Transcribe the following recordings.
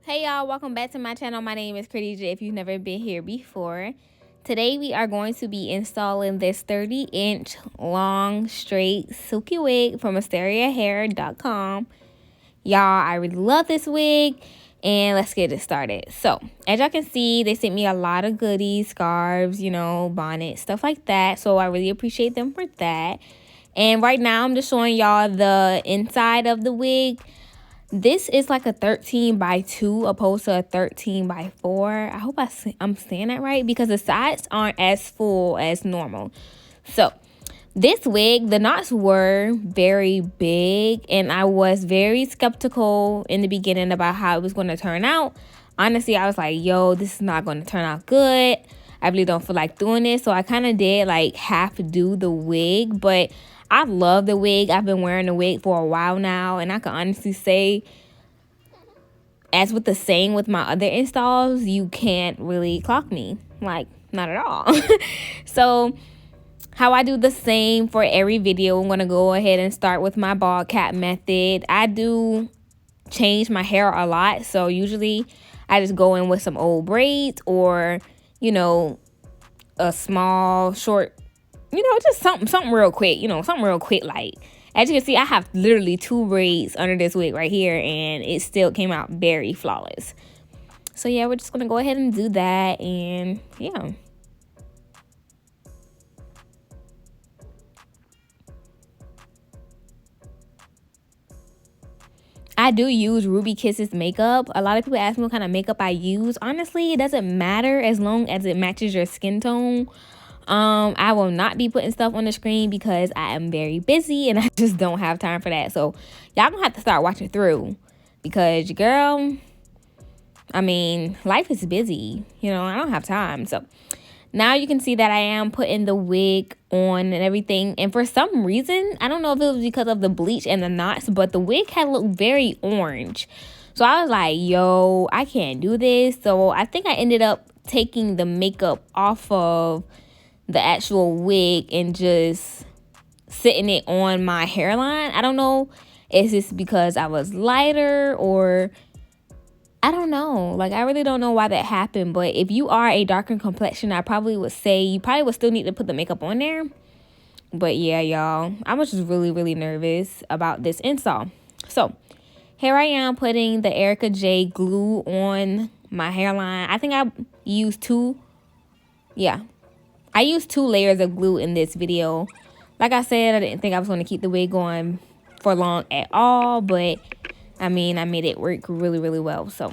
Hey y'all, welcome back to my channel. My name is Cra'Deja if you've never been here before. Today we are going to be installing this 30-inch long straight silky wig from AsteriaHair.com. Y'all, I really love this wig and let's get it started. So as y'all can see, they sent me a lot of goodies, scarves, you know, bonnets, stuff like that. So I really appreciate them for that. And right now I'm just showing y'all the inside of the wig. This is like a 13 by 2 opposed to a 13 by 4. I hope I'm saying that right because the sides aren't as full as normal. So this wig, the knots were very big and I was very skeptical in the beginning about how it was going to turn out. Honestly, I was like, yo, this is not going to turn out good. I really don't feel like doing this. So I kind of did like half do the wig, but I love the wig. I've been wearing the wig for a while now, and I can honestly say, as with the same with my other installs, you can't really clock me. Like, not at all. So, how I do the same for every video, I'm going to go ahead and start with my bald cap method. I do change my hair a lot, so usually I just go in with some old braids or, you know, a small, short, you know, just something real quick, you know, something real quick. Like, as you can see, I have literally 2 braids under this wig right here, and it still came out very flawless. So yeah, we're just gonna go ahead and do that, and yeah. I do use Ruby Kisses makeup. A lot of people ask me what kind of makeup I use. Honestly, it doesn't matter as long as it matches your skin tone. I will not be putting stuff on the screen because I am very busy and I just don't have time for that. So y'all gonna have to start watching through because girl, I mean, life is busy. You know, I don't have time. So now you can see that I am putting the wig on and everything. And for some reason, I don't know if it was because of the bleach and the knots, but the wig had looked very orange. So I was like, yo, I can't do this. So I think I ended up taking the makeup off of the actual wig and just sitting it on my hairline. I don't know, is this because I was lighter or I don't know. Like, I really don't know why that happened. But if you are a darker complexion, I probably would say you probably would still need to put the makeup on there. But yeah, y'all, I was just really nervous about this install. So here I am putting the Ericka J glue on my hairline. I think I used 2. Yeah, I used 2 layers of glue in this video. Like I said, I didn't think I was going to keep the wig on for long at all, but I mean, I made it work really well. So,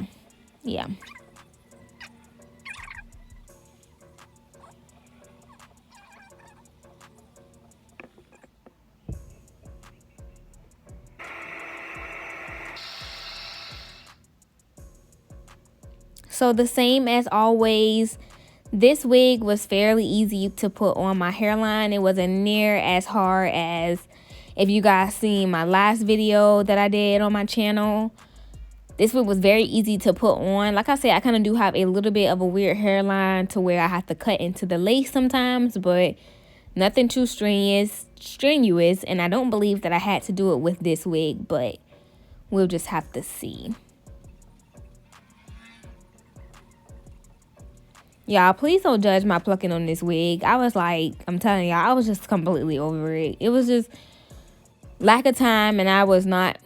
yeah. So, the same as always, this wig was fairly easy to put on my hairline. It wasn't near as hard as if you guys seen my last video that I did on my channel. This wig was very easy to put on. Like I said, I kind of do have a little bit of a weird hairline to where I have to cut into the lace sometimes, but nothing too strenuous. And I don't believe that I had to do it with this wig, but we'll just have to see. Y'all, please don't judge my plucking on this wig. I was like, I'm telling y'all, I was just completely over it. It was just lack of time, and I was not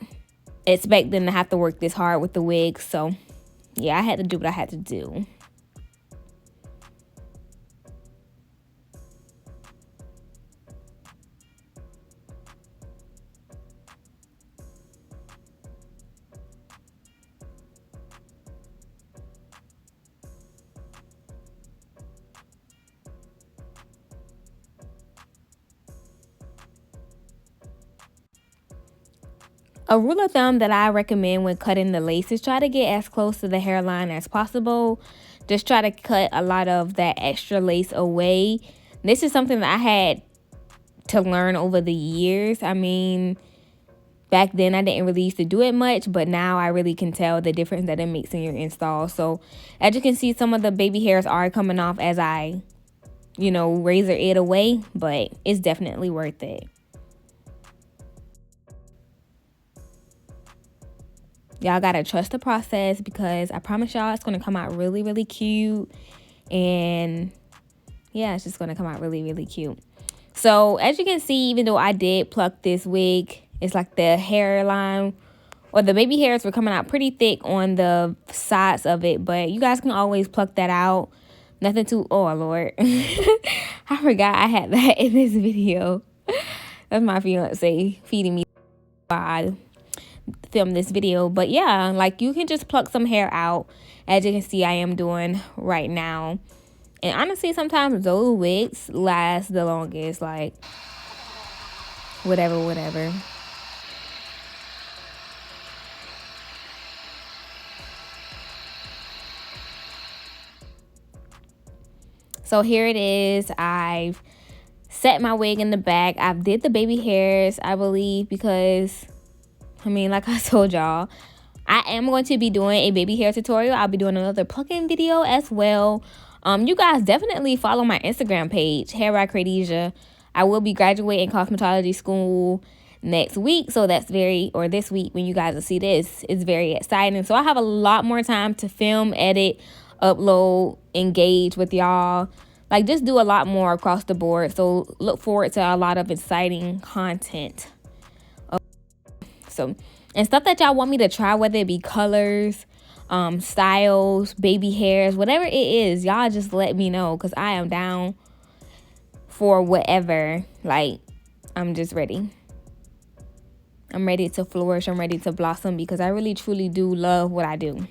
expecting to have to work this hard with the wig. So, yeah, I had to do what I had to do. A rule of thumb that I recommend when cutting the lace is try to get as close to the hairline as possible. Just try to cut a lot of that extra lace away. This is something that I had to learn over the years. I mean, back then I didn't really used to do it much, but now I really can tell the difference that it makes in your install. So as you can see, some of the baby hairs are coming off as I, you know, razor it away, but it's definitely worth it. Y'all gotta trust the process, because I promise y'all it's gonna come out really, really cute. And yeah, it's just gonna come out really, really cute. So as you can see, even though I did pluck this wig, it's like the hairline or the baby hairs were coming out pretty thick on the sides of it, but you guys can always pluck that out. Nothing too, oh Lord. I forgot I had that in this video. That's my fiance feeding me while I film this video. But yeah, like, you can just pluck some hair out, as you can see I am doing right now. And honestly, sometimes those wigs last the longest, like whatever. So here it is. I've set my wig in the back. I've did the baby hairs, I believe, because I mean, like I told y'all, I am going to be doing a baby hair tutorial. I'll be doing another plucking video as well. You guys definitely follow my Instagram page, Hair by Cra'Deja. I will be graduating cosmetology school next week, so that's this week when you guys will see this, it's very exciting. So I have a lot more time to film, edit, upload, engage with y'all, like just do a lot more across the board. So look forward to a lot of exciting content. So, and stuff that y'all want me to try, whether it be colors, styles, baby hairs, whatever it is, y'all just let me know, because I am down for whatever. Like, I'm just ready. I'm ready to flourish. I'm ready to blossom, because I really truly do love what I do.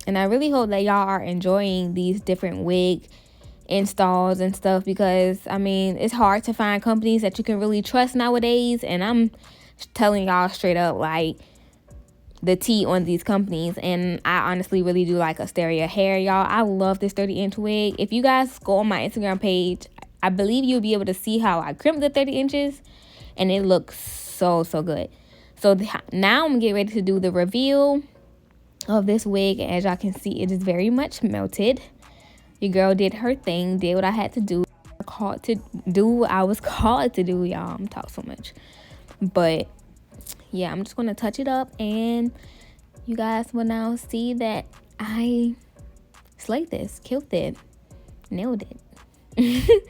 And I really hope that y'all are enjoying these different wig installs and stuff, because I mean, it's hard to find companies that you can really trust nowadays. And I'm telling y'all straight up, like, the tea on these companies. And I honestly really do like Asteria hair, y'all. I love this 30-inch wig. If you guys go on my Instagram page, I believe you'll be able to see how I crimped the 30 inches, and it looks so good. So now I'm getting ready to do the reveal of this wig. As y'all can see, it is very much melted. Your girl did her thing, did what I had to do. I was called to do, y'all. I'm talking so much. But yeah, I'm just gonna touch it up, and you guys will now see that I slayed this, killed it, nailed it.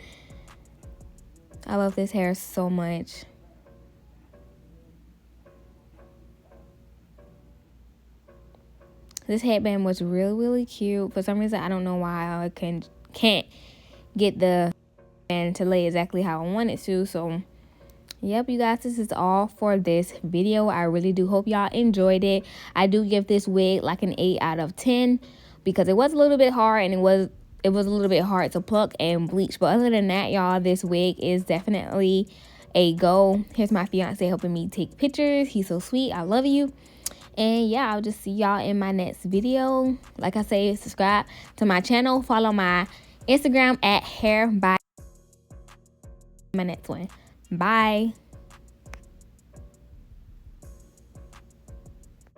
I love this hair so much. This headband was really cute. For some reason, I don't know why I can't get the band to lay exactly how I want it to. So yep, you guys, this is all for this video. I really do hope y'all enjoyed it. I do give this wig like an 8 out of 10, because it was a little bit hard, and it was a little bit hard to pluck and bleach. But other than that, y'all, this wig is definitely a go. Here's my fiance helping me take pictures. He's so sweet. I love you. And yeah, I'll just see y'all in my next video. Like I say, subscribe to my channel. Follow my Instagram at hair by my next one. Bye.